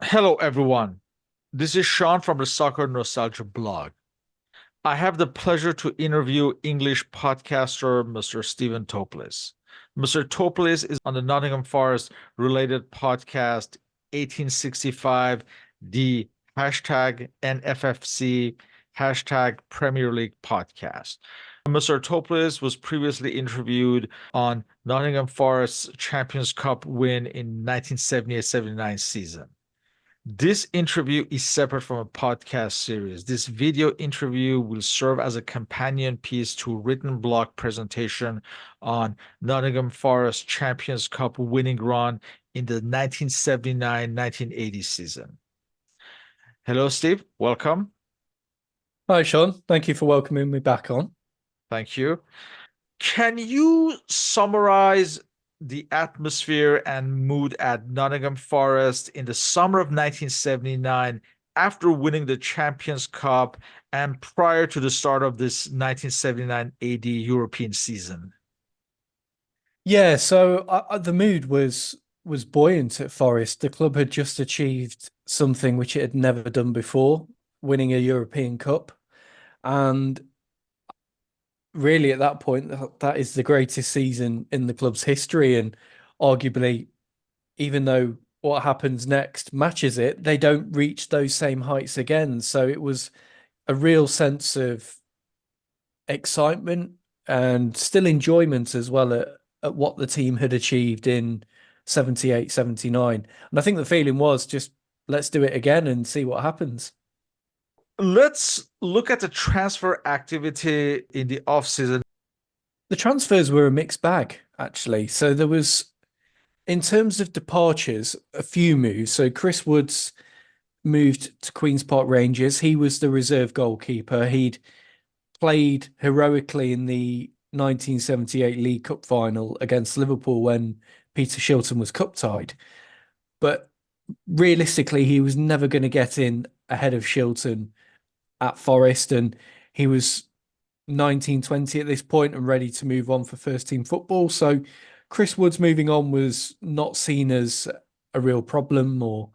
Hello, everyone. This is Sean from the Soccernostalgia blog. I have the pleasure to interview English podcaster Mr. Stephen Toplis. Mr. Toplis is on the Nottingham Forest related podcast 1865, the hashtag NFFC, hashtag Premier League podcast. Mr. Toplis was previously interviewed on Nottingham Forest's Champions Cup win in 1978-79 season. This interview is separate from a podcast series. This video interview will serve as a companion piece to a written blog presentation on Nottingham Forest Champions Cup winning run in the 1979-1980 season. Hello, Steve. Welcome. Hi, Sean. Thank you for welcoming me back on. Thank you. Can you summarize the atmosphere and mood at Nottingham Forest in the summer of 1979 after winning the Champions Cup and prior to the start of this 1979 AD European season? The mood was buoyant at Forest. The club had just achieved something which it had never done before, winning a European Cup, and really at that point, that is the greatest season in the club's history, and arguably, even though what happens next matches it, they don't reach those same heights again. So it was a real sense of excitement and still enjoyment as well at what the team had achieved in 78, 79. And I think the feeling was just let's do it again and see what happens. Let's look at the transfer activity in the offseason. The transfers were a mixed bag, actually. So there was, in terms of departures, a few moves. So Chris Woods moved to Queen's Park Rangers. He was the reserve goalkeeper. He'd played heroically in the 1978 League Cup final against Liverpool when Peter Shilton was cup tied. But realistically, he was never going to get in ahead of Shilton at Forest, and he was 19, 20 at this point and ready to move on for first team football. So Chris Woods moving on was not seen as a real problem or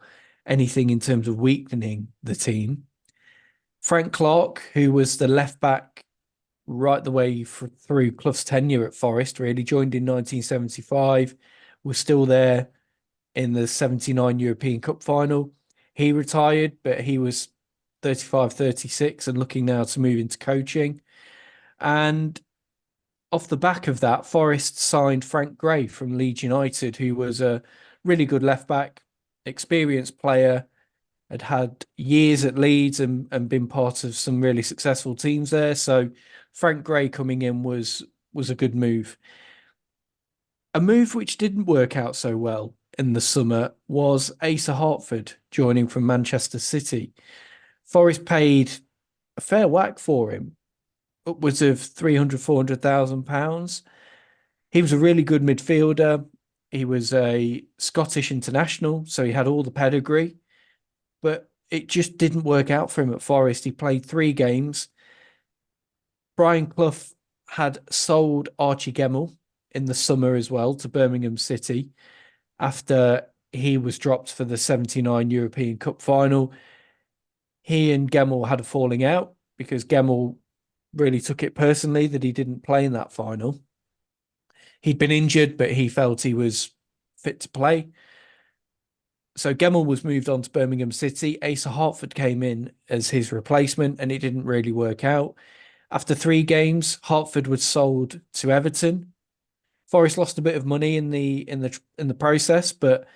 anything in terms of weakening the team. Frank Clark, who was the left back right the way through Clough's tenure at Forest, really joined in 1975, was still there in the 79 European Cup final. He retired, but he was 35, 36 and looking now to move into coaching. And off the back of that, Forest signed Frank Gray from Leeds United, who was a really good left back, experienced player, had years at Leeds and been part of some really successful teams there. So Frank Gray coming in was a good move. A move which didn't work out so well in the summer was Asa Hartford joining from Manchester City. Forest paid a fair whack for him, upwards of 300, £400,000. He was a really good midfielder. He was a Scottish international, so he had all the pedigree, but it just didn't work out for him at Forest. He played 3 games. Brian Clough had sold Archie Gemmill in the summer as well to Birmingham City after he was dropped for the 79 European Cup final. He and Gemmill had a falling out because Gemmill really took it personally that he didn't play in that final. He'd been injured, but he felt he was fit to play. So Gemmell was moved on to Birmingham City. Asa Hartford came in as his replacement, and it didn't really work out. After 3 games, Hartford was sold to Everton. Forest lost a bit of money in the process, but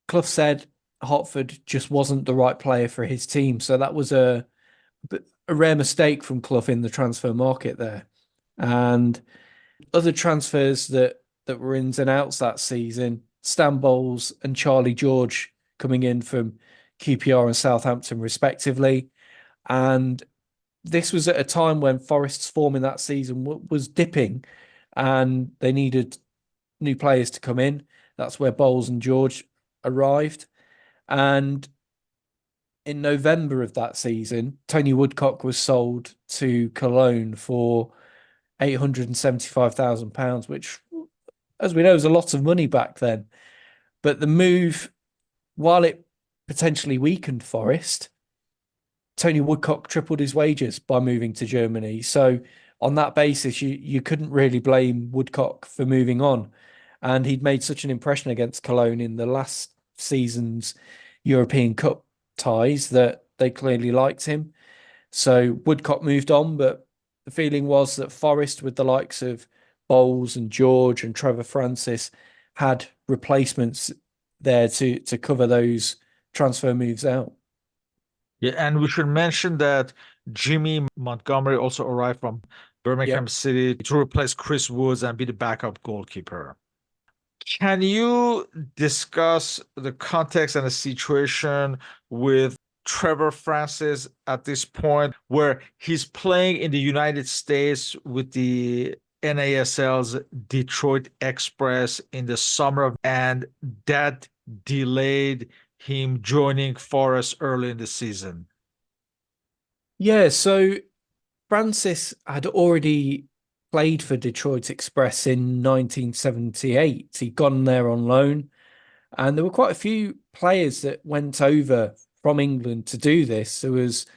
Clough said Hartford just wasn't the right player for his team. So that was a rare mistake from Clough in the transfer market there. And other transfers that were ins and outs that season, Stan Bowles and Charlie George coming in from QPR and Southampton respectively. And this was at a time when Forest's form in that season was dipping and they needed new players to come in. That's where Bowles and George arrived. And in November of that season, Tony Woodcock was sold to Cologne for £875,000, which, as we know, is a lot of money back then. But the move, while it potentially weakened Forest, Tony Woodcock tripled his wages by moving to Germany. So on that basis, you couldn't really blame Woodcock for moving on. And he'd made such an impression against Cologne in the last season's European Cup ties that they clearly liked him. So Woodcock moved on, but the feeling was that Forest, with the likes of Bowles and George and Trevor Francis, had replacements there to cover those transfer moves out. Yeah, and we should mention that Jimmy Montgomery also arrived from Birmingham Yep. City to replace Chris Woods and be the backup goalkeeper. Can you discuss the context and the situation with Trevor Francis at this point, where he's playing in the United States with the NASL's Detroit Express in the summer, and that delayed him joining Forest early in the season? Yeah, so Francis had already played for Detroit Express in 1978. He'd gone there on loan, and there were quite a few players that went over from England to do this. There was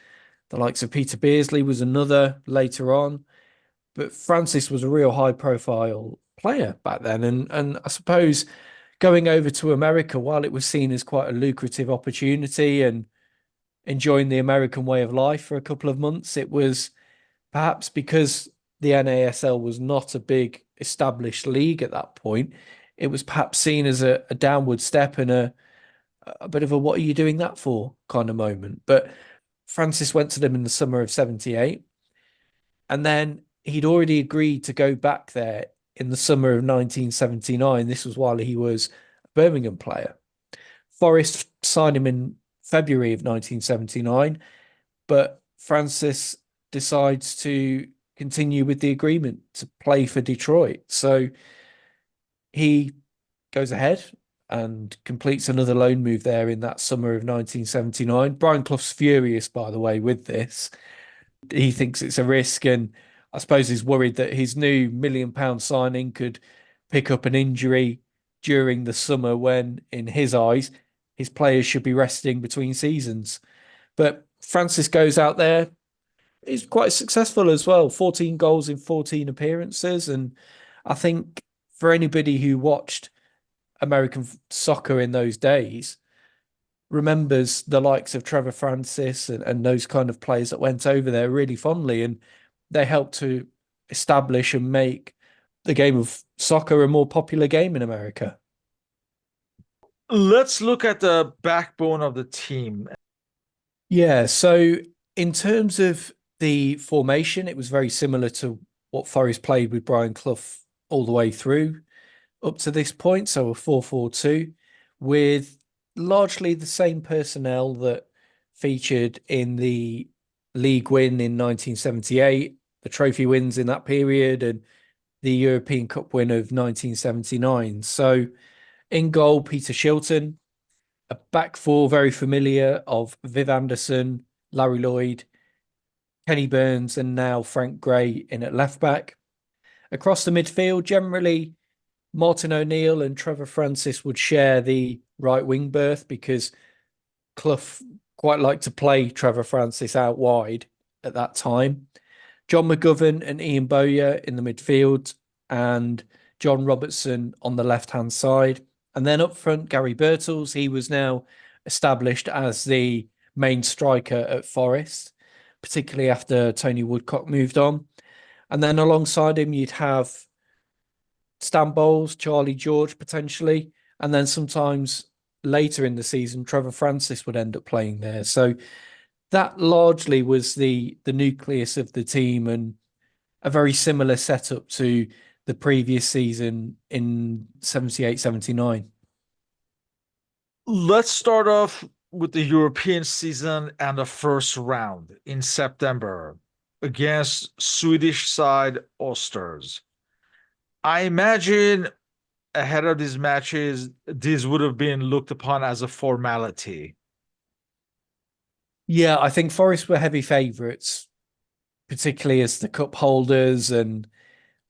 the likes of Peter Beardsley was another later on, but Francis was a real high profile player back then. And I suppose going over to America, while it was seen as quite a lucrative opportunity and enjoying the American way of life for a couple of months, it was perhaps because the NASL was not a big established league at that point. It was perhaps seen as a downward step and a bit of a what are you doing that for kind of moment. But Francis went to them in the summer of 78. And then he'd already agreed to go back there in the summer of 1979. This was while he was a Birmingham player. Forest signed him in February of 1979, but Francis decides to continue with the agreement to play for Detroit. So he goes ahead and completes another loan move there in that summer of 1979. Brian Clough's furious, by the way, with this. He thinks it's a risk, and I suppose he's worried that his new £1 million signing could pick up an injury during the summer when, in his eyes, his players should be resting between seasons. But Francis goes out there. He's quite successful as well. 14 goals in 14 appearances. And I think for anybody who watched American soccer in those days, remembers the likes of Trevor Francis and those kind of players that went over there really fondly. And they helped to establish and make the game of soccer a more popular game in America. Let's look at the backbone of the team. Yeah, so in terms of the formation, it was very similar to what Forest played with Brian Clough all the way through up to this point. So a 4-4-2 with largely the same personnel that featured in the league win in 1978, the trophy wins in that period, and the European Cup win of 1979. So in goal, Peter Shilton, a back four very familiar of Viv Anderson, Larry Lloyd, Kenny Burns, and now Frank Gray in at left back. Across the midfield, generally Martin O'Neill and Trevor Francis would share the right wing berth because Clough quite liked to play Trevor Francis out wide at that time. John McGovern and Ian Bowyer in the midfield, and John Robertson on the left-hand side. And then up front, Gary Birtles. He was now established as the main striker at Forest, particularly after Tony Woodcock moved on. And then alongside him, you'd have Stan Bowles, Charlie George potentially, and then sometimes later in the season, Trevor Francis would end up playing there. So that largely was the nucleus of the team, and a very similar setup to the previous season in 78-79. Let's start off with the European season and the first round in September against Swedish side Osters. I imagine ahead of these matches, these would have been looked upon as a formality. Yeah, I think Forest were heavy favourites, particularly as the cup holders and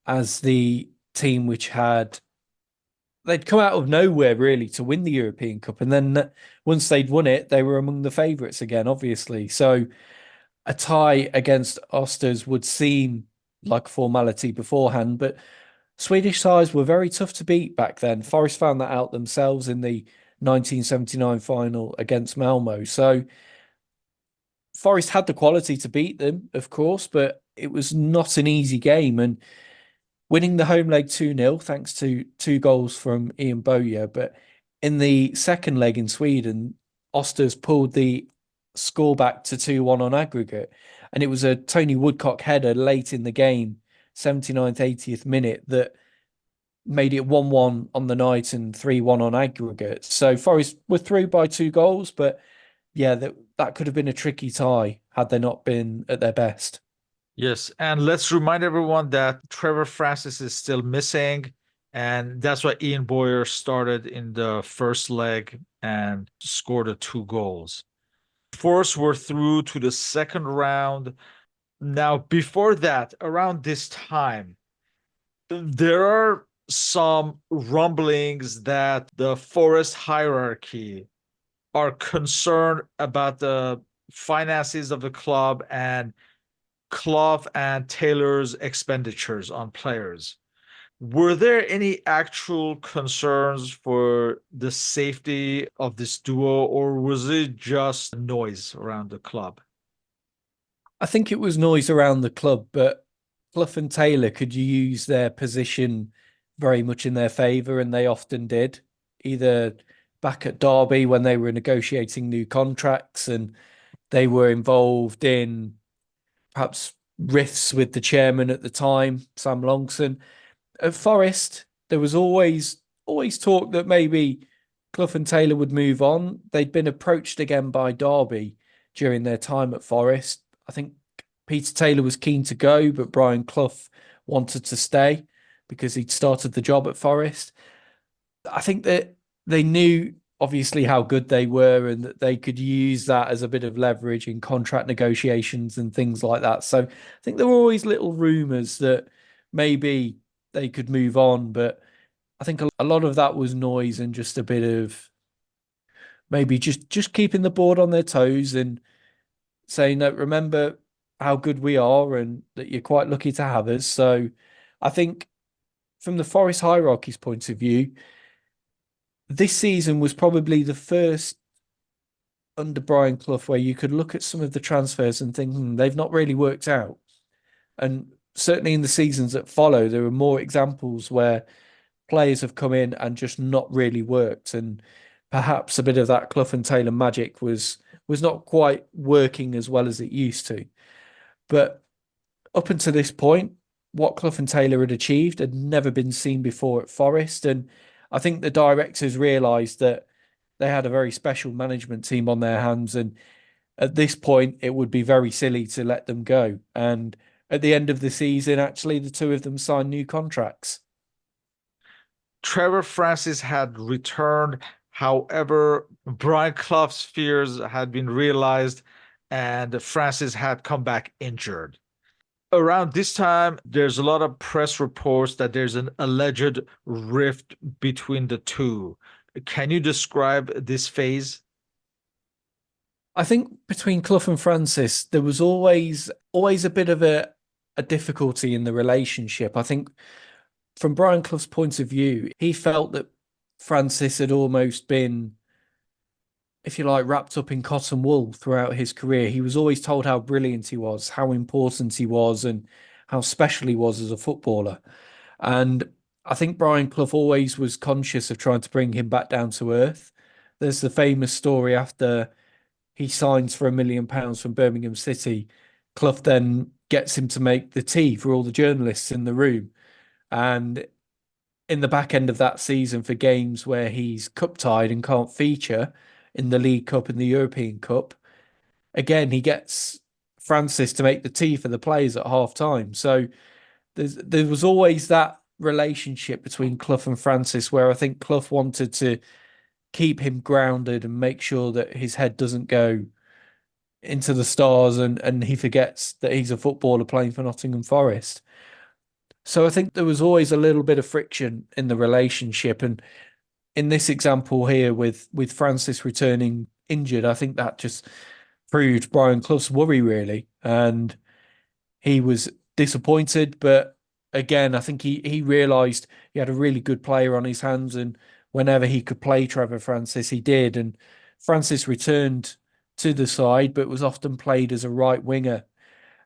as the team which had they'd come out of nowhere really to win the European Cup, and then once they'd won it, they were among the favourites again, obviously. So a tie against Osters would seem like a formality beforehand, but Swedish sides were very tough to beat back then. Forest found that out themselves in the 1979 final against Malmo. So Forest had the quality to beat them, of course, but it was not an easy game. And winning the home leg 2-0, thanks to two goals from Ian Bowyer. But in the second leg in Sweden, Osters pulled the score back to 2-1 on aggregate. And it was a Tony Woodcock header late in the game, 79th, 80th minute, that made it 1-1 on the night and 3-1 on aggregate. So Forest were through by two goals, but yeah, that could have been a tricky tie had they not been at their best. Yes, and let's remind everyone that Trevor Francis is still missing, and that's why Ian Boyer started in the first leg and scored the two goals. Force were through to the second round. Now, before that, around this time, there are some rumblings that the Forest hierarchy are concerned about the finances of the club and Clough and Taylor's expenditures on players. Were there any actual concerns for the safety of this duo, or was it just noise around the club? I think it was noise around the club, but Clough and Taylor could use their position very much in their favour, and they often did. Either back at Derby when they were negotiating new contracts and they were involved in perhaps rifts with the chairman at the time, Sam Longson. At Forest, there was always talk that maybe Clough and Taylor would move on. They'd been approached again by Derby during their time at Forest. I think Peter Taylor was keen to go, but Brian Clough wanted to stay because he'd started the job at Forest. I think that they knew obviously how good they were and that they could use that as a bit of leverage in contract negotiations and things like that. So I think there were always little rumours that maybe they could move on, but I think a lot of that was noise and just a bit of maybe just keeping the board on their toes and saying that remember how good we are and that you're quite lucky to have us. So I think from the Forest hierarchy's point of view, this season was probably the first under Brian Clough where you could look at some of the transfers and think, they've not really worked out. And certainly in the seasons that follow, there are more examples where players have come in and just not really worked. And perhaps a bit of that Clough and Taylor magic was not quite working as well as it used to. But up until this point, what Clough and Taylor had achieved had never been seen before at Forest. And I think the directors realised that they had a very special management team on their hands. And at this point, it would be very silly to let them go. And at the end of the season, actually, the two of them signed new contracts. Trevor Francis had returned. However, Brian Clough's fears had been realized, and Francis had come back injured. Around this time, there's a lot of press reports that there's an alleged rift between the two. Can you describe this phase? I think between Clough and Francis, there was always a bit of a difficulty in the relationship. I think from Brian Clough's point of view, he felt that Francis had almost been, if you like, wrapped up in cotton wool throughout his career. He was always told how brilliant he was, how important he was, and how special he was as a footballer. And I think Brian Clough always was conscious of trying to bring him back down to earth. There's the famous story after he signs for £1 million from Birmingham City. Clough then gets him to make the tea for all the journalists in the room. And in the back end of that season, for games where he's cup tied and can't feature in the League Cup and the European Cup, again, he gets Francis to make the tea for the players at half time. So there was always that relationship between Clough and Francis where I think Clough wanted to keep him grounded and make sure that his head doesn't go into the stars and he forgets that he's a footballer playing for Nottingham Forest. So I think there was always a little bit of friction in the relationship. And in this example here with Francis returning injured, I think that just proved Brian Clough's worry really. And he was disappointed, but again, I think he realised he had a really good player on his hands, and whenever he could play Trevor Francis, he did. And Francis returned to the side, but was often played as a right winger,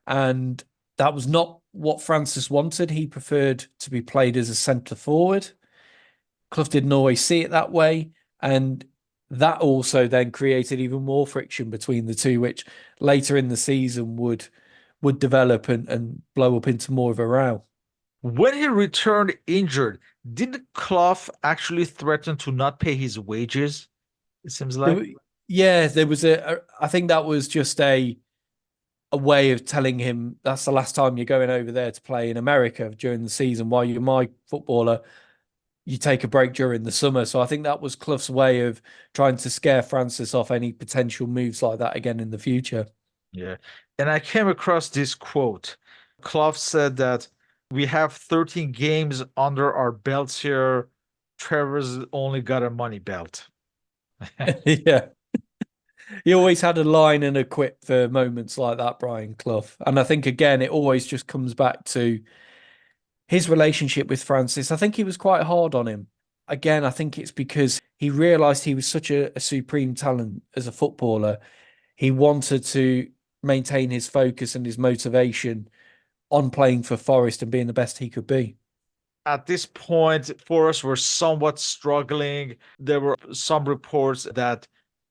and that was not what Francis wanted. He preferred to be played as a centre forward. Clough didn't always see it that way, and that also then created even more friction between the two, which later in the season would develop and blow up into more of a row. When he returned injured, didn't Clough actually threaten to not pay his wages? It seems There, like. yeah, there was I think that was just a way of telling him that's the last time you're going over there to play in America during the season. While you're my footballer, you take a break during the summer. So I think that was Clough's way of trying to scare Francis off any potential moves like that again in the future. Yeah. And I came across this quote. Clough said that we have 13 games under our belts here. Trevor's only got a money belt. Yeah. He always had a line and a quip for moments like that, Brian Clough. And I think, again, it always just comes back to his relationship with Francis. I think he was quite hard on him. Again, I think it's because he realised he was such a supreme talent as a footballer. He wanted to maintain his focus and his motivation on playing for Forest and being the best he could be. At this point, Forest were somewhat struggling. There were some reports that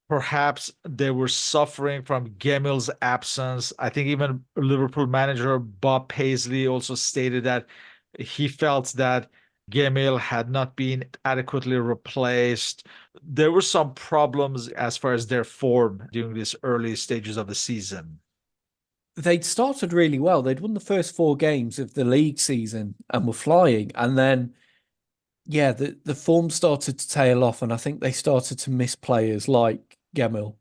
perhaps they were suffering from Gemill's absence. I think even Liverpool manager Bob Paisley also stated that he felt that Gemill had not been adequately replaced. There were some problems as far as their form during these early stages of the season. They'd started really well. They'd won the first four games of the league season and were flying. And then, yeah, the form started to tail off. And I think they started to miss players like Gemill.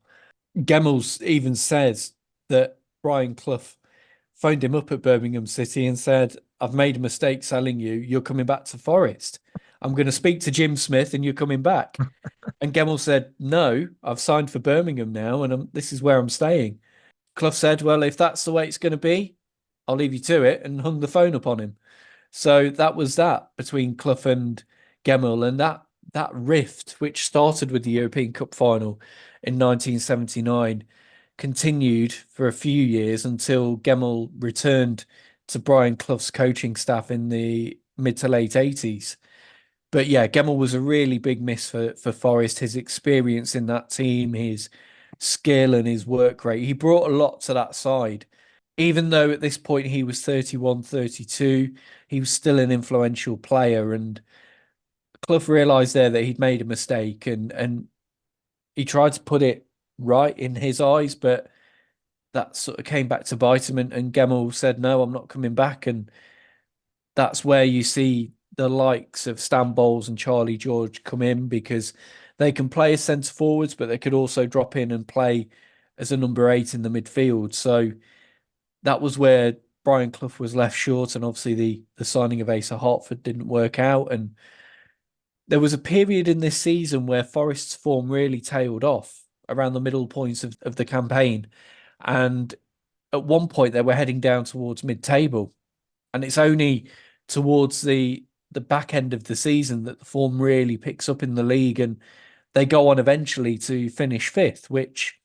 Gemmell's even says that Brian Clough phoned him up at Birmingham City and said, I've made a mistake selling you. You're coming back to Forest. I'm going to speak to Jim Smith and you're coming back. And Gemmell said, no, I've signed for Birmingham now and this is where I'm staying. Clough said, well, if that's the way it's going to be, I'll leave you to it, and hung the phone up on him. So that was that between Clough and Gemmell, and that rift, which started with the European Cup final in 1979, continued for a few years until Gemmell returned to Brian Clough's coaching staff in the mid to late 80s. But yeah, Gemmell was a really big miss for Forest. His experience in that team, his skill and his work rate. He brought a lot to that side. Even though at this point he was 31, 32, he was still an influential player. And Clough realised there that he'd made a mistake and he tried to put it right in his eyes, but that sort of came back to bite him. And Gemmell said, no, I'm not coming back. And that's where you see the likes of Stan Bowles and Charlie George come in because they can play as centre forwards, but they could also drop in and play as a number 8 in the midfield. So that was where Brian Clough was left short, and obviously the signing of Asa Hartford didn't work out. And there was a period in this season where Forest's form really tailed off around the middle points of the campaign. And at one point they were heading down towards mid-table. And it's only towards the back end of the season that the form really picks up in the league, and they go on eventually to finish fifth, which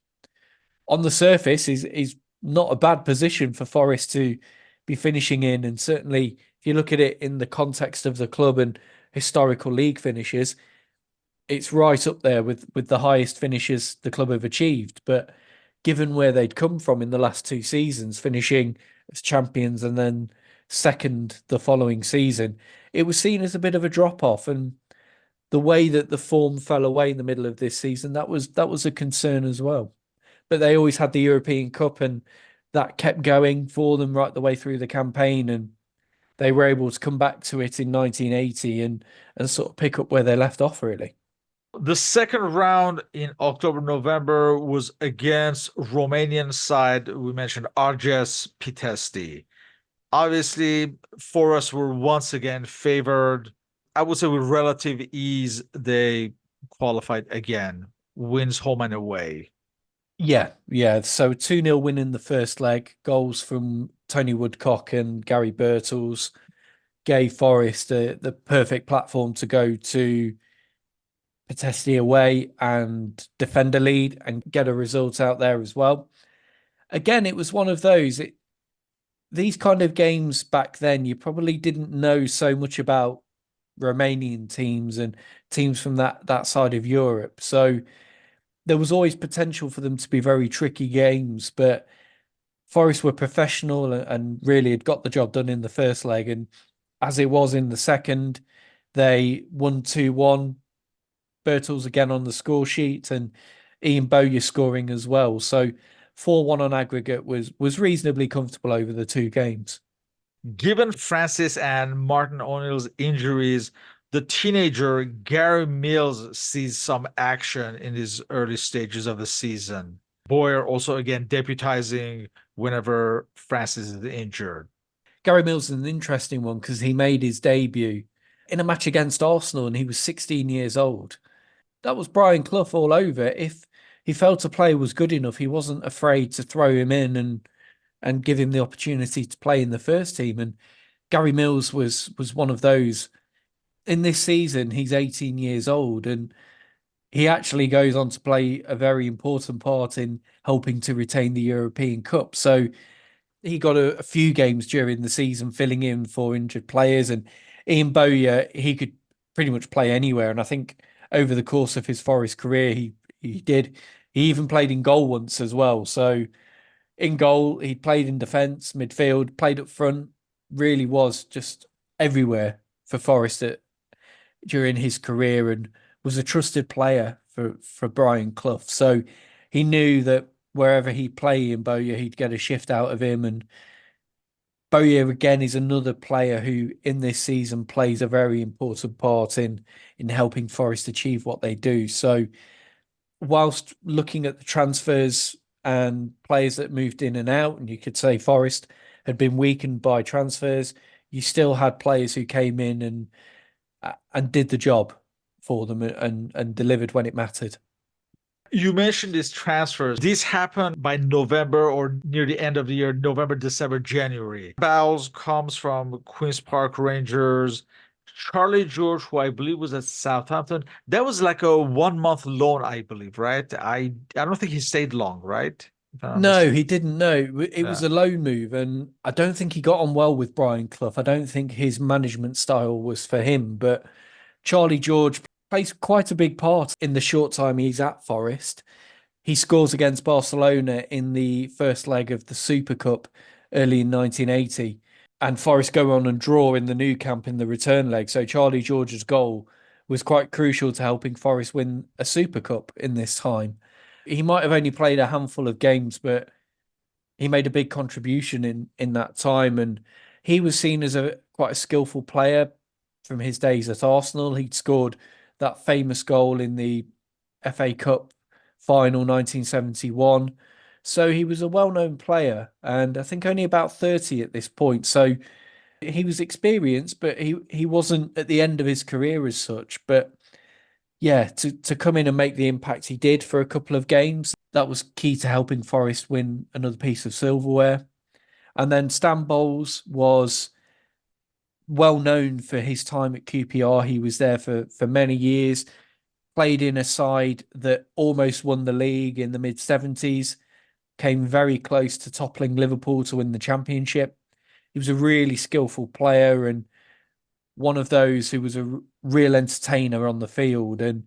on the surface is not a bad position for Forest to be finishing in. And certainly, if you look at it in the context of the club and historical league finishes, it's right up there with the highest finishes the club have achieved. But given where they'd come from in the last two seasons, finishing as champions and then second the following season, it was seen as a bit of a drop off. And the way that the form fell away in the middle of this season, that was a concern as well. But they always had the European Cup, and that kept going for them right the way through the campaign. And they were able to come back to it in 1980 and sort of pick up where they left off, really. The second round in October, November was against Romanian side. We mentioned Arges Pitești. Obviously, Forest were once again favored. I would say with relative ease, they qualified again. Wins home and away. Yeah, yeah. So 2-0 win in the first leg, goals from Tony Woodcock and Gary Birtles gave Forest the perfect platform to go to Potesti away and defend a lead and get a result out there as well. Again, it was one of those. These kind of games back then, you probably didn't know so much about Romanian teams and teams from that side of Europe. So there was always potential for them to be very tricky games, but Forest were professional and really had got the job done in the first leg. And as it was in the second, they won 2-1. Birtles again on the score sheet and Ian Bowyer scoring as well. So 4-1 on aggregate was reasonably comfortable over the two games. Given Francis and Martin O'Neill's injuries, the teenager Gary Mills sees some action in his early stages of the season. Boyer also again deputizing whenever Francis is injured. Gary Mills is an interesting one because he made his debut in a match against Arsenal and he was 16 years old. That was Brian Clough all over. If he felt a player was good enough, he wasn't afraid to throw him in and give him the opportunity to play in the first team. And Gary Mills was one of those. In this season, he's 18 years old and he actually goes on to play a very important part in helping to retain the European Cup. So he got a few games during the season filling in for injured players. And Ian Bowyer, he could pretty much play anywhere. And I think over the course of his Forest career, he did. He even played in goal once as well. So in goal, he played in defence, midfield, played up front, really was just everywhere for Forest during his career and was a trusted player for Brian Clough. So he knew that wherever he played in Bowyer, he'd get a shift out of him. And Bowyer again is another player who in this season plays a very important part in helping Forest achieve what they do. So whilst looking at the transfers and players that moved in and out, and you could say Forest had been weakened by transfers, you still had players who came in and did the job for them and delivered when it mattered. You mentioned these transfers. These happened by November or near the end of the year, November, December, January. Bowles comes from Queen's Park Rangers. Charlie George, who I believe was at Southampton, that was like a 1 month loan, I believe, right? I don't think he stayed long, right? If I'm not No, mistaken. he didn't know. It was Yeah. a loan move, and I don't think he got on well with Brian Clough. I don't think his management style was for him, but Charlie George plays quite a big part in the short time he's at Forest. He scores against Barcelona in the first leg of the Super Cup early in 1980, and Forest go on and draw in the new camp in the return leg. So Charlie George's goal was quite crucial to helping Forest win a Super Cup in this time. He might have only played a handful of games, but he made a big contribution in that time, and he was seen as a quite a skillful player from his days at Arsenal. He'd scored that famous goal in the FA Cup final 1971. So he was a well-known player, and I think only about 30 at this point. So he was experienced, but he wasn't at the end of his career as such. But yeah, to come in and make the impact he did for a couple of games, that was key to helping Forest win another piece of silverware. And then Stan Bowles was well known for his time at QPR. He was there for many years, played in a side that almost won the league in the mid 70s, came very close to toppling Liverpool to win the championship. He was a really skillful player and one of those who was a real entertainer on the field. And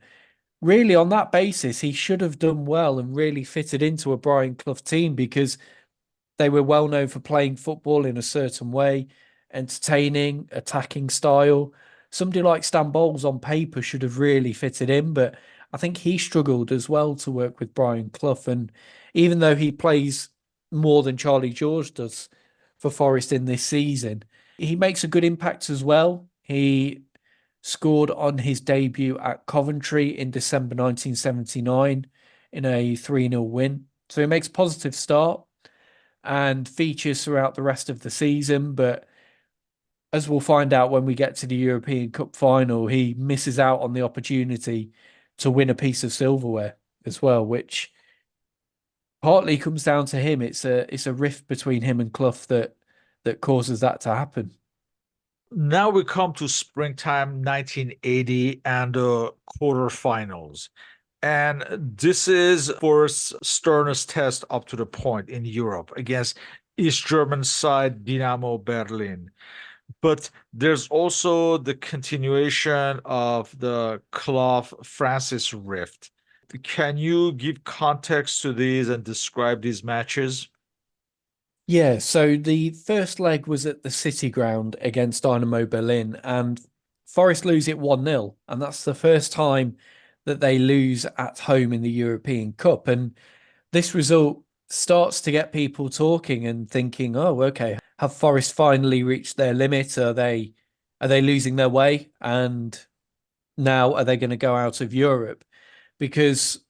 really, on that basis, he should have done well and really fitted into a Brian Clough team because they were well known for playing football in a certain way, entertaining, attacking style. Somebody like Stan Bowles on paper should have really fitted in, but I think he struggled as well to work with Brian Clough. And even though he plays more than Charlie George does for Forest in this season, he makes a good impact as well. He scored on his debut at Coventry in December 1979 in a 3-0 win. So he makes a positive start. and features throughout the rest of the season. But as we'll find out when we get to the European Cup final, he misses out on the opportunity to win a piece of silverware as well, which partly comes down to him. It's a rift between him and Clough that causes that to happen. Now we come to springtime 1980 and the quarterfinals. And this is Forrest's sternest test up to the point in Europe against East German side Dynamo Berlin. But there's also the continuation of the Clough Francis rift. Can you give context to these and describe these matches? Yeah, so the first leg was at the City Ground against Dynamo Berlin, and Forest lose it 1-0. And that's the first time that they lose at home in the European Cup. And this result starts to get people talking and thinking, oh, okay, have Forest finally reached their limit? Are they losing their way? And now are they going to go out of Europe? Because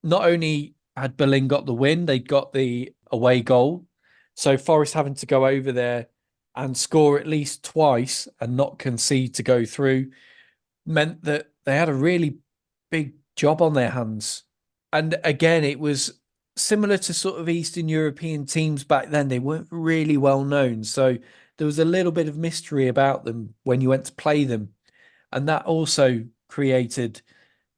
not only had Berlin got the win, they'd got the away goal. So Forest having to go over there and score at least twice and not concede to go through meant that they had a really big job on their hands. And again, it was similar to sort of Eastern European teams back then. They weren't really well known. So there was a little bit of mystery about them when you went to play them. And that also created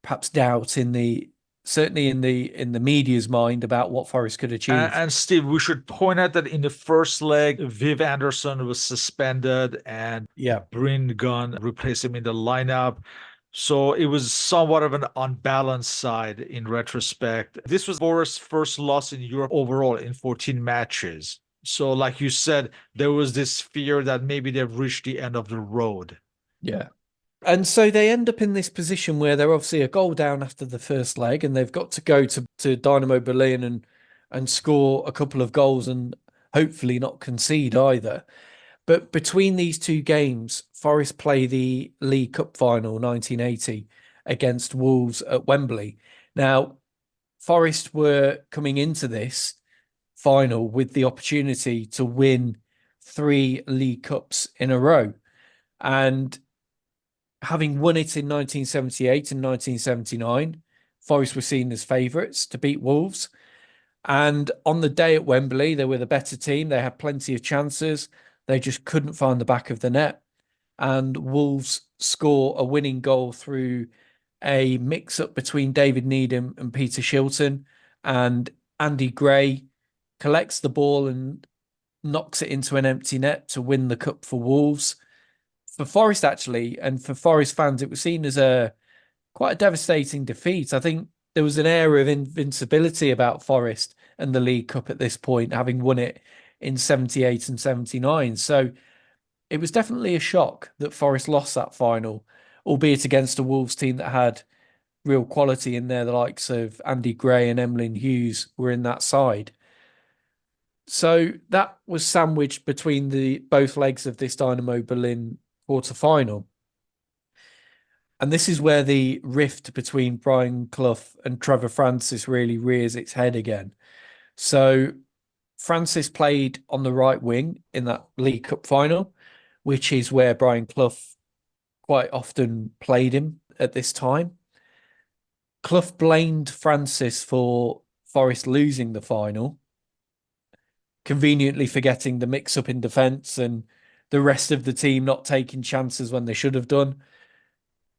perhaps doubt in the certainly in the media's mind about what Forest could achieve. And Steve, we should point out that in the first leg, Viv Anderson was suspended and Yeah. Bryn Gunn replaced him in the lineup. So it was somewhat of an unbalanced side in retrospect. This was Forest's first loss in Europe overall in 14 matches. So, like you said, there was this fear that maybe they've reached the end of the road. Yeah. And so they end up in this position where they're obviously a goal down after the first leg, and they've got to go to Dynamo Berlin and score a couple of goals and hopefully not concede either. But between these two games, Forest play the League Cup final 1980 against Wolves at Wembley. Now, Forest were coming into this final with the opportunity to win 3 League Cups in a row. And having won it in 1978 and 1979, Forest were seen as favourites to beat Wolves. And on the day at Wembley, they were the better team. They had plenty of chances. They just couldn't find the back of the net. And Wolves score a winning goal through a mix up between David Needham and Peter Shilton. And Andy Gray collects the ball and knocks it into an empty net to win the cup for Wolves. For Forest, actually, and for Forest fans, it was seen as a quite a devastating defeat. I think there was an air of invincibility about Forest and the League Cup at this point, having won it in 78 and 79. So it was definitely a shock that Forest lost that final, albeit against a Wolves team that had real quality in there. The likes of Andy Gray and Emlyn Hughes were in that side. So that was sandwiched between the both legs of this Dynamo Berlin quarter final. And this is where the rift between Brian Clough and Trevor Francis really rears its head again. So Francis played on the right wing in that League Cup final, which is where Brian Clough quite often played him at this time. Clough blamed Francis for Forest losing the final, conveniently forgetting the mix-up in defence and the rest of the team not taking chances when they should have done.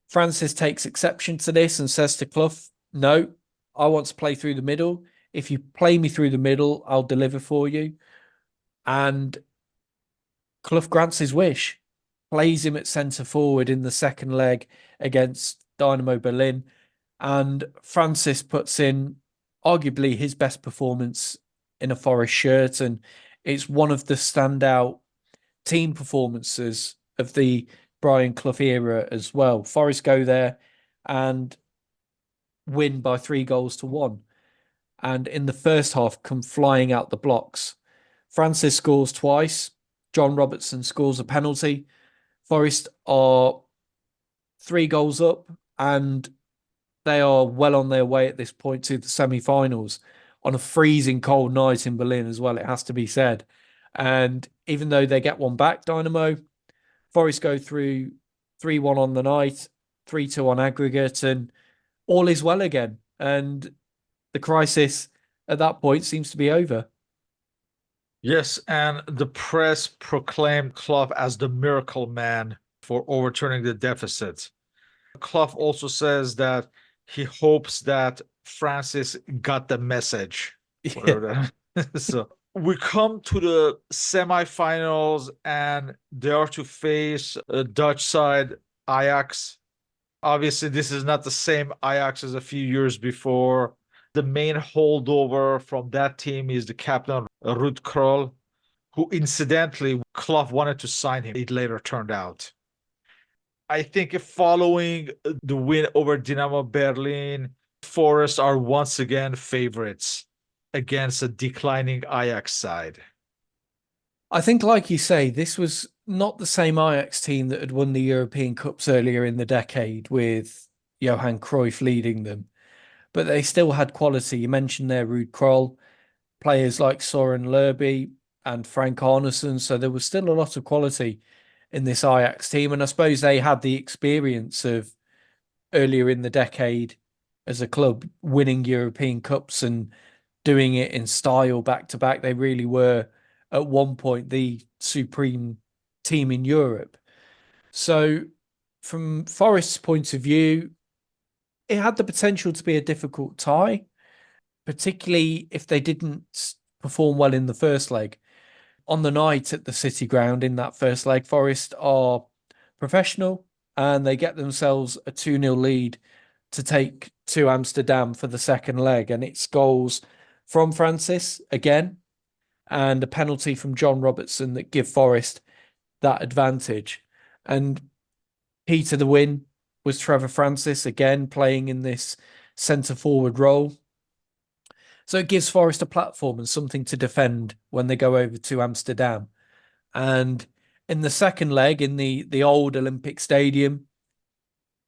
Francis takes exception to this and says to Clough, no, I want to play through the middle. If you play me through the middle, I'll deliver for you. And Clough grants his wish, plays him at centre forward in the second leg against Dynamo Berlin. And Francis puts in arguably his best performance in a Forest shirt. And it's one of the standout team performances of the Brian Clough era as well. Forest go there and win by 3 goals to 1. And in the first half, come flying out the blocks. Francis scores twice. John Robertson scores a penalty. Forest are 3 goals up and they are well on their way at this point to the semi-finals. on a freezing cold night in Berlin as well, it has to be said. And even though they get one back, Dynamo, Forest go through 3-1 on the night, 3-2 on aggregate, and all is well again. And the crisis at that point seems to be over. Yes, and the press proclaimed Clough as the miracle man for overturning the deficit. Clough also says that he hopes that Francis got the message, Yeah. whatever that. So we come to the semifinals, and they are to face a Dutch side, Ajax. Obviously, this is not the same Ajax as a few years before. The main holdover from that team is the captain, Ruud Krol, who incidentally, Clough wanted to sign him. It later turned out. I think following the win over Dynamo Berlin, Forest are once again favorites against a declining Ajax side. I think, like you say, this was not the same Ajax team that had won the European Cups earlier in the decade with Johan Cruyff leading them, but they still had quality. You mentioned there Ruud Krol, players like Soren Lerby and Frank Arneson, so there was still a lot of quality in this Ajax team, and I suppose they had the experience of earlier in the decade as a club winning European Cups and doing it in style back to back. They really were at one point the supreme team in Europe. So, from Forest's point of view, it had the potential to be a difficult tie, particularly if they didn't perform well in the first leg. On the night at the City Ground in that first leg, Forest are professional and they get themselves a 2-0 lead to take to Amsterdam for the second leg. And it's goals from Francis again and a penalty from John Robertson that give Forest that advantage. And key to the win was Trevor Francis again playing in this centre forward role. So it gives Forest a platform and something to defend when they go over to Amsterdam. And in the second leg, in the old Olympic Stadium,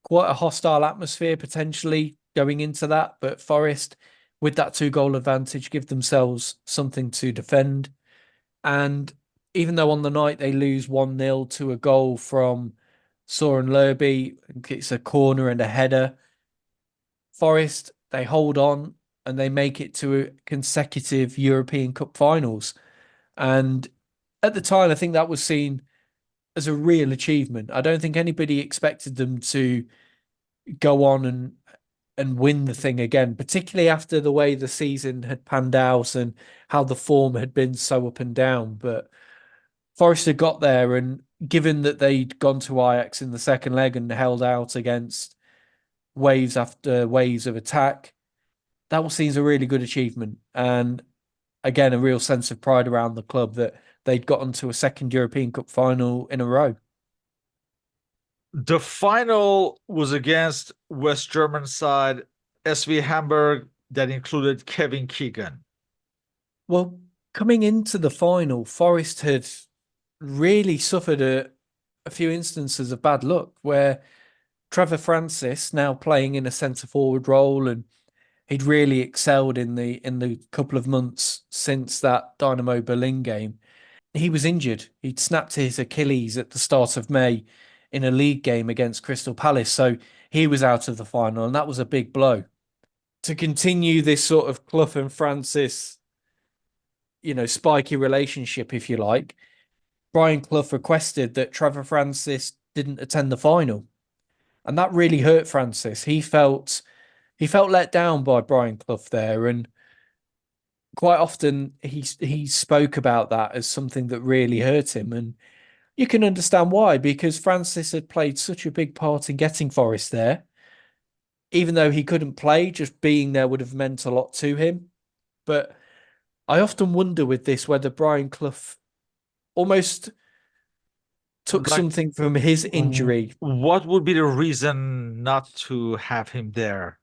quite a hostile atmosphere potentially going into that. But Forest, with that 2-goal advantage, give themselves something to defend. And even though on the night they lose 1-0 to a goal from Soren Lerby, it's a corner and a header, Forest, they hold on and they make it to consecutive European Cup finals. And at the time, I think that was seen as a real achievement. I don't think anybody expected them to go on and win the thing again, particularly after the way the season had panned out and how the form had been so up and down. But Forest had got there, and given that they'd gone to Ajax in the second leg and held out against waves after waves of attack, that was seen as a really good achievement. And again, a real sense of pride around the club that they'd gotten to a second European Cup final in a row. The final was against West German side SV Hamburg that included Kevin Keegan. Well, coming into the final, Forest had really suffered a few instances of bad luck where Trevor Francis, now playing in a centre forward role, and he'd really excelled in the couple of months since that Dynamo Berlin game. He was injured. He'd snapped his Achilles at the start of May in a league game against Crystal Palace, so he was out of the final, and that was a big blow. To continue this sort of Clough and Francis, spiky relationship, if you like, Brian Clough requested that Trevor Francis didn't attend the final, and that really hurt Francis. He felt let down by Brian Clough there, and quite often he spoke about that as something that really hurt him. And you can understand why, because Francis had played such a big part in getting Forest there. Even though he couldn't play, just being there would have meant a lot to him. But I often wonder with this whether Brian Clough almost took Like, something from his injury. what would be the reason not to have him there,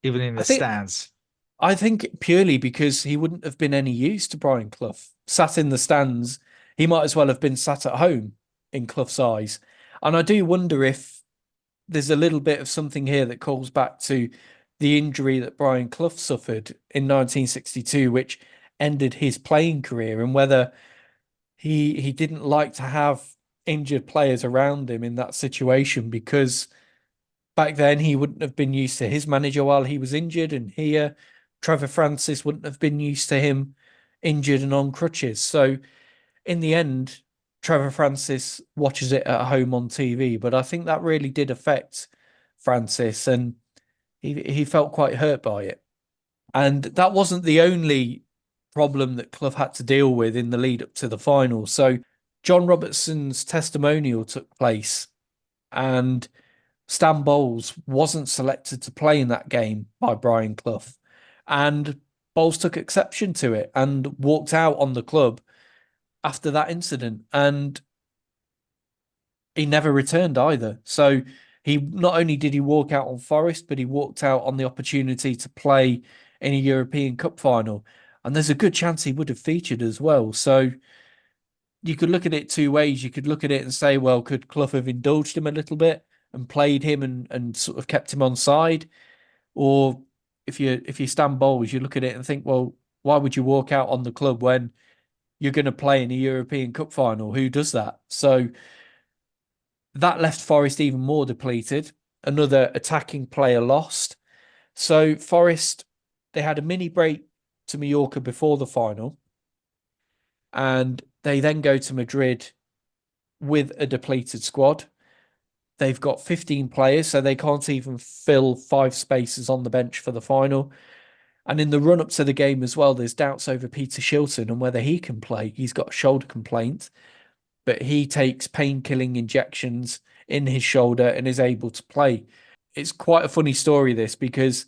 even in I the think stands? I think purely because he wouldn't have been any use to Brian Clough. Sat in the stands, he might as well have been sat at home in Clough's eyes. And I do wonder if there's a little bit of something here that calls back to the injury that Brian Clough suffered in 1962, which ended his playing career, and whether he didn't like to have injured players around him in that situation because back then he wouldn't have been used to his manager while he was injured, and here Trevor Francis wouldn't have been used to him injured and on crutches. So in the end, Trevor Francis watches it at home on TV, but I think that really did affect Francis, and he felt quite hurt by it. And that wasn't the only problem that Clough had to deal with in the lead up to the final. So John Robertson's testimonial took place, and Stan Bowles wasn't selected to play in that game by Brian Clough. And Bowles took exception to it and walked out on the club after that incident. And he never returned either. So he not only did he walk out on Forest, but he walked out on the opportunity to play in a European Cup final. And there's a good chance he would have featured as well. So you could look at it two ways. You could look at it and say, well, could Clough have indulged him a little bit and played him and sort of kept him on side? Or if you stand Bowles, you look at it and think, well, why would you walk out on the club when you're going to play in a European Cup final? Who does that? So that left Forest even more depleted. Another attacking player lost. So Forest, they had a mini break to Mallorca before the final, and they then go to Madrid with a depleted squad. They've got 15 players, so they can't even fill 5 spaces on the bench for the final. And in the run up to the game as well, there's doubts over Peter Shilton and whether he can play. He's got a shoulder complaint, but he takes pain-killing injections in his shoulder and is able to play. It's quite a funny story, this, because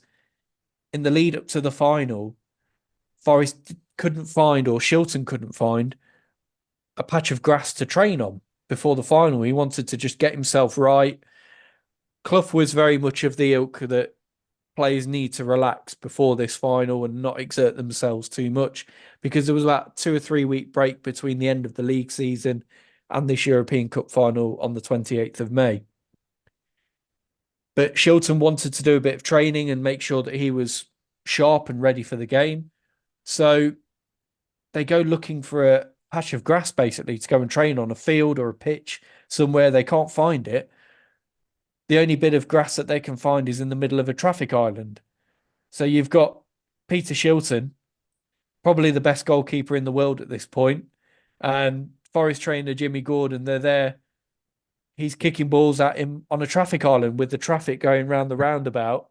in the lead up to the final, Forest couldn't find, or Shilton couldn't find, a patch of grass to train on before the final. He wanted to just get himself right. Clough was very much of the ilk that players need to relax before this final and not exert themselves too much, because there was about 2 or 3 week break between the end of the league season and this European Cup final on the 28th of May. But Shilton wanted to do a bit of training and make sure that he was sharp and ready for the game. So they go looking for a patch of grass basically to go and train on, a field or a pitch somewhere. They can't find it. The only bit of grass that they can find is in the middle of a traffic island. So you've got Peter Shilton, probably the best goalkeeper in the world at this point, and Forest trainer Jimmy Gordon. They're there. He's kicking balls at him on a traffic island with the traffic going round the roundabout.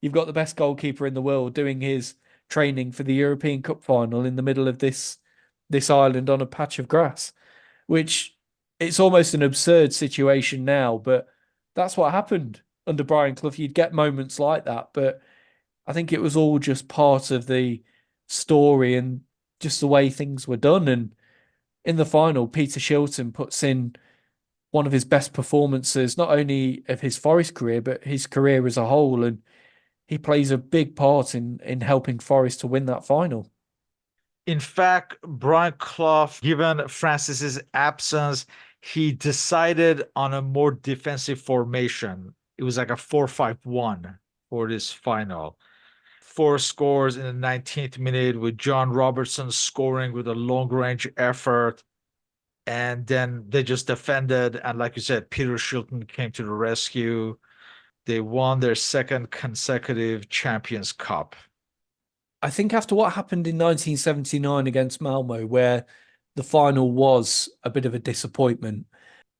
You've got the best goalkeeper in the world doing his training for the European Cup final in the middle of this island on a patch of grass, which it's almost an absurd situation now, but that's what happened under Brian Clough. You'd get moments like that, but I think it was all just part of the story and just the way things were done. And in the final, Peter Shilton puts in one of his best performances, not only of his Forest career, but his career as a whole. And he plays a big part in helping Forest to win that final. In fact, Brian Clough, given Francis's absence, he decided on a more defensive formation. It was like a 4-5-1 for this final. 4 scores in the 19th minute, with John Robertson scoring with a long range effort. And then they just defended. And like you said, Peter Shilton came to the rescue. They won their second consecutive Champions Cup. I think after what happened in 1979 against Malmo, where the final was a bit of a disappointment,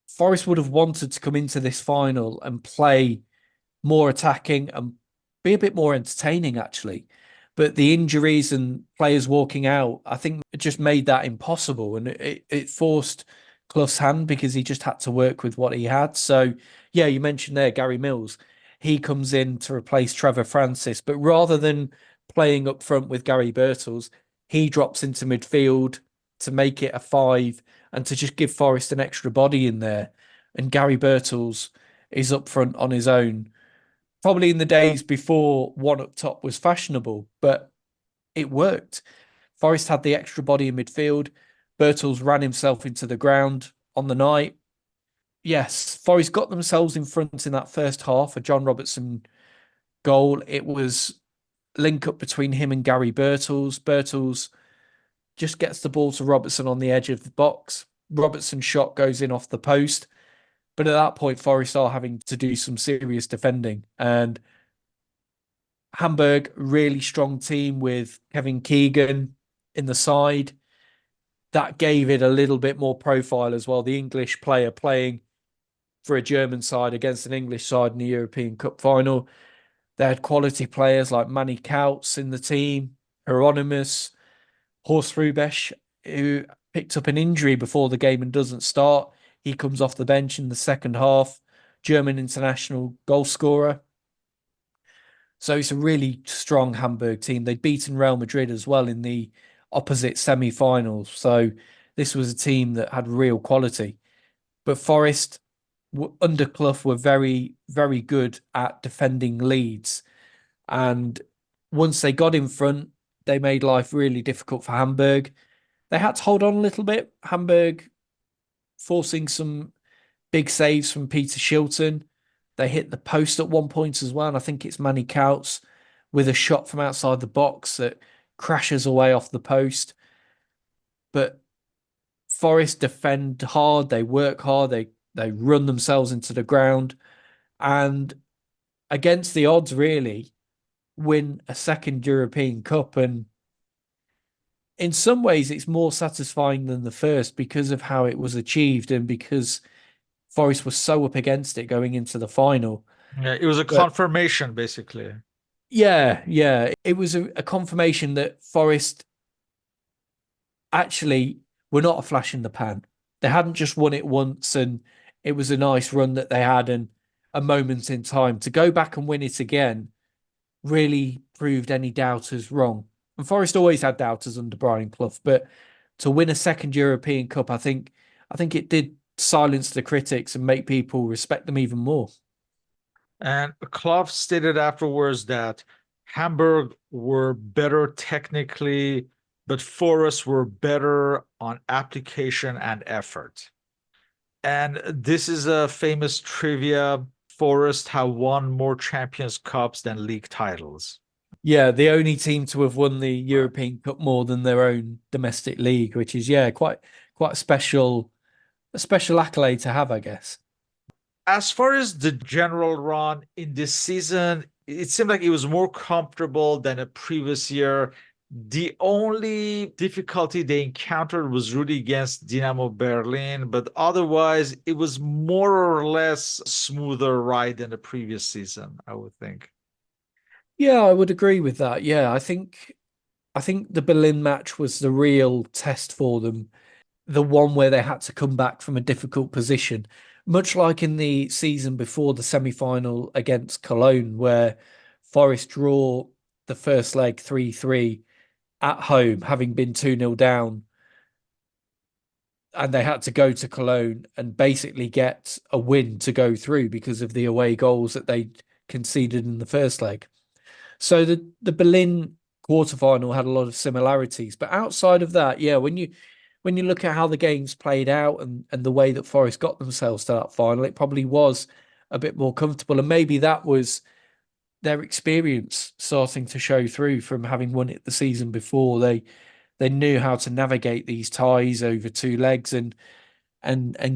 Forest would have wanted to come into this final and play more attacking and be a bit more entertaining, actually. But the injuries and players walking out, I think it just made that impossible. And it forced Clough's hand because he just had to work with what he had. So, yeah, you mentioned there Gary Mills. He comes in to replace Trevor Francis. But rather than playing up front with Gary Birtles, he drops into midfield to make it a 5 and to just give Forest an extra body in there. And Gary Birtles is up front on his own, probably in the days before one up top was fashionable, but it worked. Forest had the extra body in midfield. Birtles ran himself into the ground on the night. Yes, Forest got themselves in front in that first half. A John Robertson goal. It was link up between him and Gary Birtles. Birtles just gets the ball to Robertson on the edge of the box. Robertson's shot goes in off the post. But at that point, Forest are having to do some serious defending. And Hamburg, really strong team with Kevin Keegan in the side. That gave it a little bit more profile as well. The English player playing for a German side against an English side in the European Cup final. They had quality players like Manny Kautz in the team, Hieronymus, Horst Rubesch, who picked up an injury before the game and doesn't start. He comes off the bench in the second half, German international goal scorer. So it's a really strong Hamburg team. They'd beaten Real Madrid as well in the opposite semi-finals. So this was a team that had real quality. But Forest, under Clough, were very, very good at defending leads. And once they got in front, they made life really difficult for Hamburg. They had to hold on a little bit. Hamburg forcing some big saves from Peter Shilton. They hit the post at one point as well. And I think it's Manny Kautz with a shot from outside the box that crashes away off the post. But Forest defend hard. They work hard. They run themselves into the ground. And against the odds, really, win a second European Cup. And in some ways, it's more satisfying than the first because of how it was achieved and because Forest was so up against it going into the final. Yeah, it was a But confirmation, basically. yeah, it was a confirmation that Forest actually were not a flash in the pan. They hadn't just won it once and it was a nice run that they had and a moment in time. To go back and win it again really proved any doubters wrong. And Forest always had doubters under Brian Clough, but to win a second European Cup, I think it did silence the critics and make people respect them even more. And Klopp stated afterwards that Hamburg were better technically, but Forest were better on application and effort. And this is a famous trivia. Forest have won more Champions Cups than league titles. Yeah, the only team to have won the European Cup more than their own domestic league, which is quite a special accolade to have, I guess. As far as the general run in this season, it seemed like it was more comfortable than a previous year. The only difficulty they encountered was really against Dynamo Berlin, but otherwise it was more or less smoother ride than the previous season, I would think. Yeah, I would agree with that. Yeah, I think the Berlin match was the real test for them, the one where they had to come back from a difficult position, much like in the season before the semi-final against Cologne, where Forest draw the first leg 3-3 at home, having been 2-0 down, and they had to go to Cologne and basically get a win to go through because of the away goals that they conceded in the first leg. So the Berlin quarterfinal had a lot of similarities, but outside of that, yeah, when you look at how the games played out and the way that Forest got themselves to that final, it probably was a bit more comfortable, and maybe that was their experience starting to show through from having won it the season before. They knew how to navigate these ties over two legs and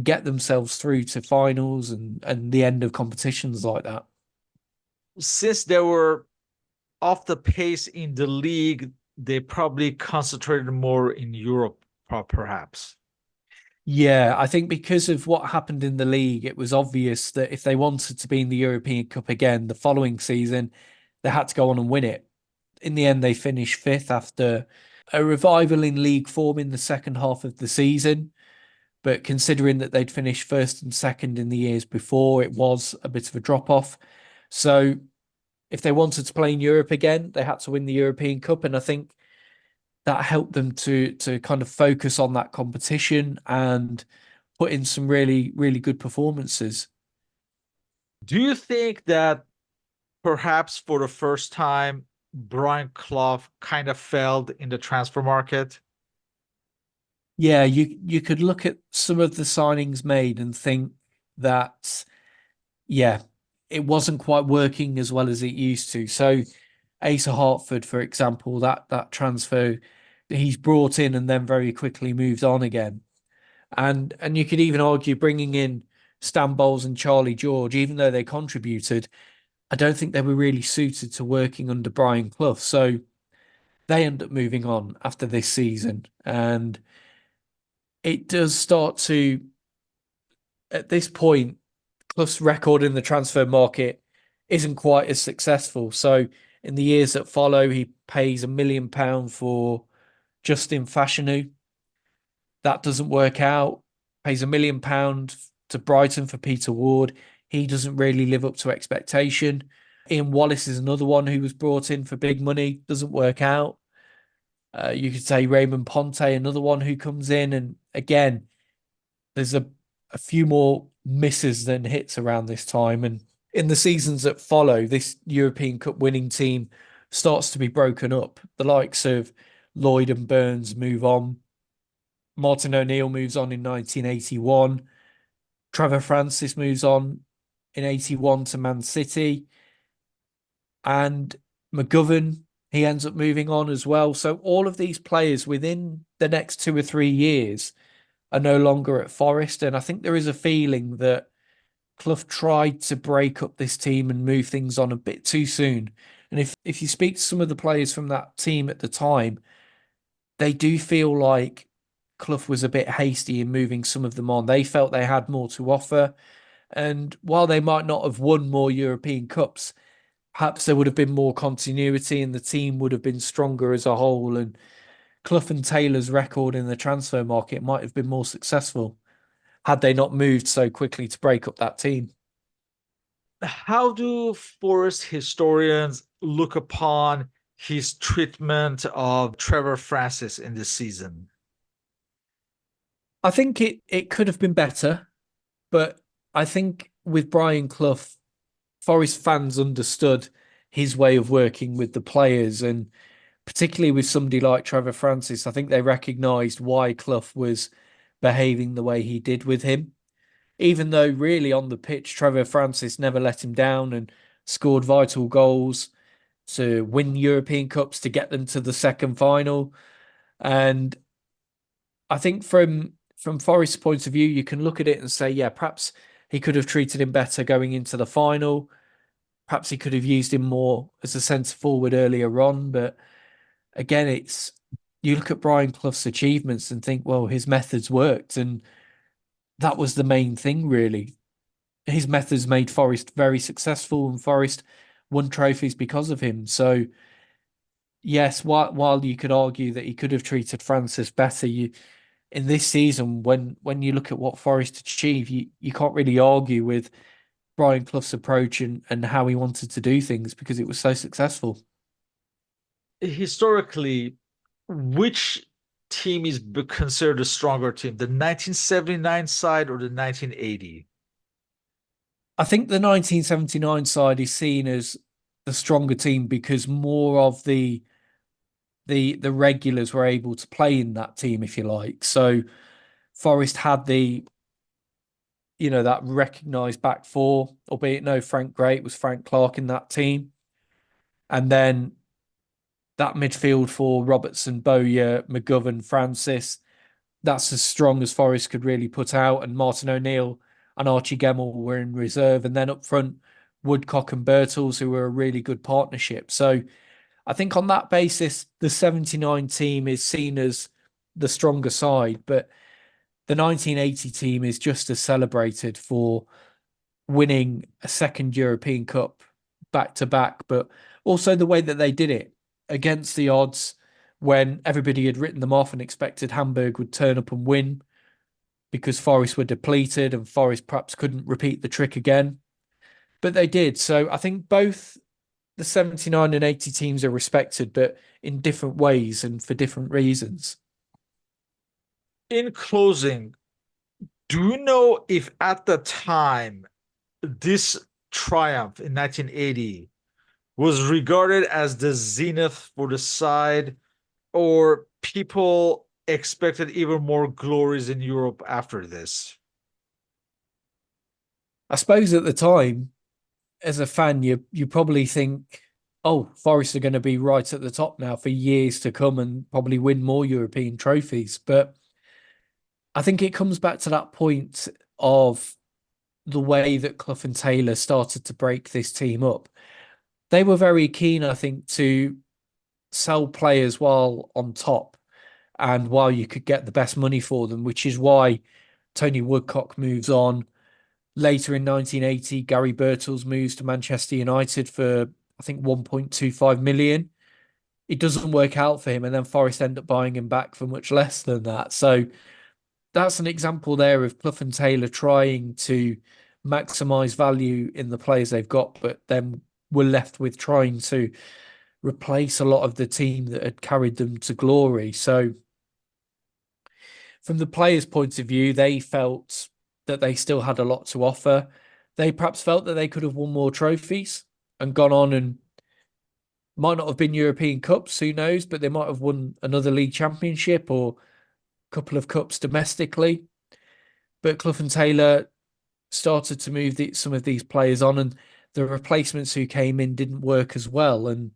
get themselves through to finals and the end of competitions like that. Since they were off the pace in the league, they probably concentrated more in Europe, perhaps. Yeah, I think because of what happened in the league, it was obvious that if they wanted to be in the European Cup again the following season, they had to go on and win it. In the end, they finished fifth after a revival in league form in the second half of the season. But considering that they'd finished first and second in the years before, it was a bit of a drop off. So if they wanted to play in Europe again, they had to win the European Cup. And I think that helped them to kind of focus on that competition and put in some really, really good performances. Do you think that perhaps for the first time, Brian Clough kind of failed in the transfer market? Yeah, you could look at some of the signings made and think that, yeah, it wasn't quite working as well as it used to. So Asa Hartford, for example, that transfer he's brought in and then very quickly moved on again. And you could even argue bringing in Stan Bowles and Charlie George, even though they contributed, I don't think they were really suited to working under Brian Clough. So they end up moving on after this season. And it does start to, at this point, Clough's record in the transfer market isn't quite as successful. So in the years that follow, he pays £1 million for Justin Fashanu. That doesn't work out. Pays £1 million to Brighton for Peter Ward. He doesn't really live up to expectation. Ian Wallace is another one who was brought in for big money. Doesn't work out. You could say Raymond Ponte, another one who comes in, and again, there's a few more misses than hits around this time. And in the seasons that follow, this European Cup winning team starts to be broken up. The likes of Lloyd and Burns move on. Martin O'Neill moves on in 1981. Trevor Francis moves on in 81 to Man City. And McGovern, he ends up moving on as well. So all of these players within the next 2 or 3 years are no longer at Forest. And I think there is a feeling that Clough tried to break up this team and move things on a bit too soon. And if you speak to some of the players from that team at the time, they do feel like Clough was a bit hasty in moving some of them on. They felt they had more to offer. And while they might not have won more European Cups, perhaps there would have been more continuity and the team would have been stronger as a whole. And Clough and Taylor's record in the transfer market might have been more successful had they not moved so quickly to break up that team. How do Forest historians look upon his treatment of Trevor Francis in this season? I think it could have been better, but I think with Brian Clough, Forest fans understood his way of working with the players, and particularly with somebody like Trevor Francis, I think they recognised why Clough was behaving the way he did with him. Even though really on the pitch, Trevor Francis never let him down and scored vital goals to win European Cups to get them to the second final. And I think from Forest's point of view, you can look at it and say, yeah, perhaps he could have treated him better going into the final. Perhaps he could have used him more as a centre forward earlier on. But again, it's you look at Brian Clough's achievements and think, well, his methods worked, and that was the main thing, really. His methods made Forest very successful, and Forest won trophies because of him. So yes, while you could argue that he could have treated Francis better, you in this season, when you look at what Forest achieved, you can't really argue with Brian Clough's approach and how he wanted to do things because it was so successful. Historically, which team is considered a stronger team, the 1979 side or the 1980? I think the 1979 side is seen as the stronger team because more of the regulars were able to play in that team, if you like. So Forest had that recognised back four, albeit no Frank Gray, it was Frank Clark in that team. And then that midfield for Robertson, Bowyer, McGovern, Francis, that's as strong as Forest could really put out. And Martin O'Neill and Archie Gemmell were in reserve. And then up front, Woodcock and Birtles, who were a really good partnership. So I think on that basis, the 79 team is seen as the stronger side. But the 1980 team is just as celebrated for winning a second European Cup back to back, but also the way that they did it against the odds when everybody had written them off and expected Hamburg would turn up and win because Forest were depleted and Forest perhaps couldn't repeat the trick again. But they did. So I think both the 79 and 80 teams are respected, but in different ways and for different reasons. In closing, do you know if at the time this triumph in 1980 was regarded as the zenith for the side, or people expected even more glories in Europe after this? I suppose at the time, as a fan, you probably think, oh, Forest are going to be right at the top now for years to come and probably win more European trophies. But I think it comes back to that point of the way that Clough and Taylor started to break this team up. They were very keen, I think, to sell players while on top and while you could get the best money for them, which is why Tony Woodcock moves on. Later in 1980, Gary Birtles moves to Manchester United for, I think, 1.25 million. It doesn't work out for him, and then Forest end up buying him back for much less than that. So that's an example there of Clough and Taylor trying to maximize value in the players they've got, but then we're left with trying to replace a lot of the team that had carried them to glory. So from the players' point of view, they felt that they still had a lot to offer. They perhaps felt that they could have won more trophies and gone on and might not have been European Cups, who knows, but they might have won another league championship or a couple of cups domestically. But Clough and Taylor started to move some of these players on, and the replacements who came in didn't work as well. And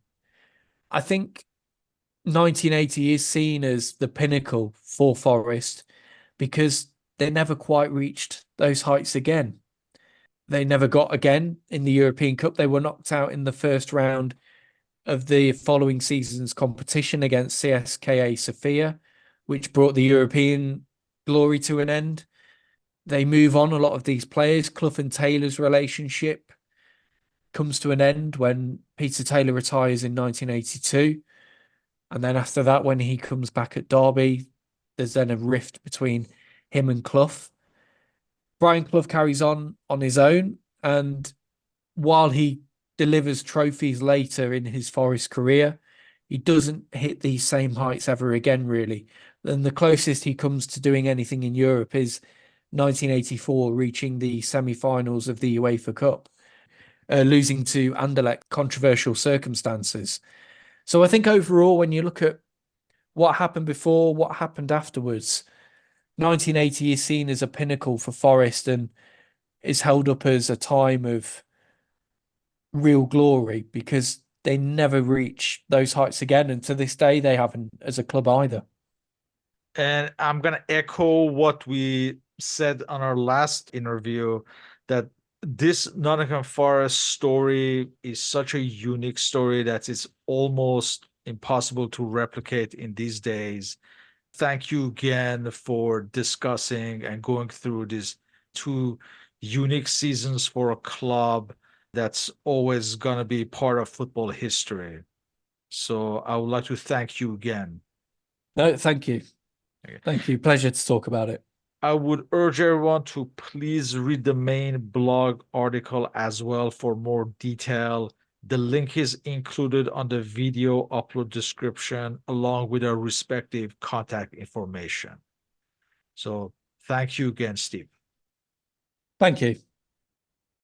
I think 1980 is seen as the pinnacle for Forest because they never quite reached those heights again. They never got again in the European Cup. They were knocked out in the first round of the following season's competition against CSKA Sofia, which brought the European glory to an end. They move on, a lot of these players. Clough and Taylor's relationship comes to an end when Peter Taylor retires in 1982. And then after that, when he comes back at Derby, there's then a rift between him and Clough. Brian Clough carries on his own, and while he delivers trophies later in his Forest career, he doesn't hit these same heights ever again, really. And the closest he comes to doing anything in Europe is 1984, reaching the semi-finals of the UEFA Cup, losing to Anderlecht, controversial circumstances. So I think overall, when you look at what happened before, what happened afterwards, 1980 is seen as a pinnacle for Forest and is held up as a time of real glory because they never reach those heights again. And to this day, they haven't as a club either. And I'm going to echo what we said on our last interview, that this Nottingham Forest story is such a unique story that it's almost impossible to replicate in these days. Thank you again for discussing and going through these two unique seasons for a club that's always going to be part of football history. So I would like to thank you again. No, thank you. Thank you. Pleasure to talk about it. I would urge everyone to please read the main blog article as well for more detail. The link is included on the video upload description along with our respective contact information. So thank you again, Steve. Thank you.